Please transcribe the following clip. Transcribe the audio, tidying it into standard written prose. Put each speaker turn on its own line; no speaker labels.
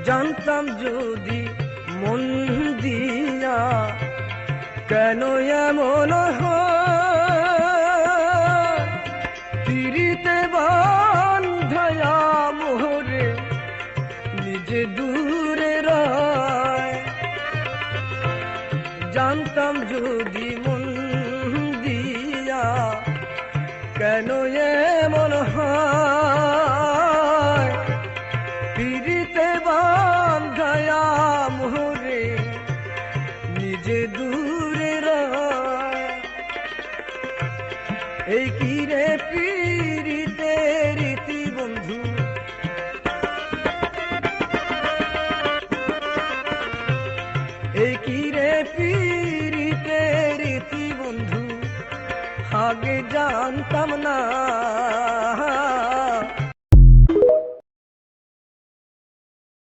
জানতাম যদি মন দিয়া কেন এমন হয়, পিরিতে বান্ধায়া মোহরে নিজে দূরে রায়। জানতাম যদি মন দিয়া কেন এমন হয়, পিরিতে বান্ধায়া মোহরে নিজে দূরে রায়। এই কি রে পিরিতে রীতি বন্ধু, এই কি রে পিরিতে রীতি বন্ধু, আগে জানতাম না।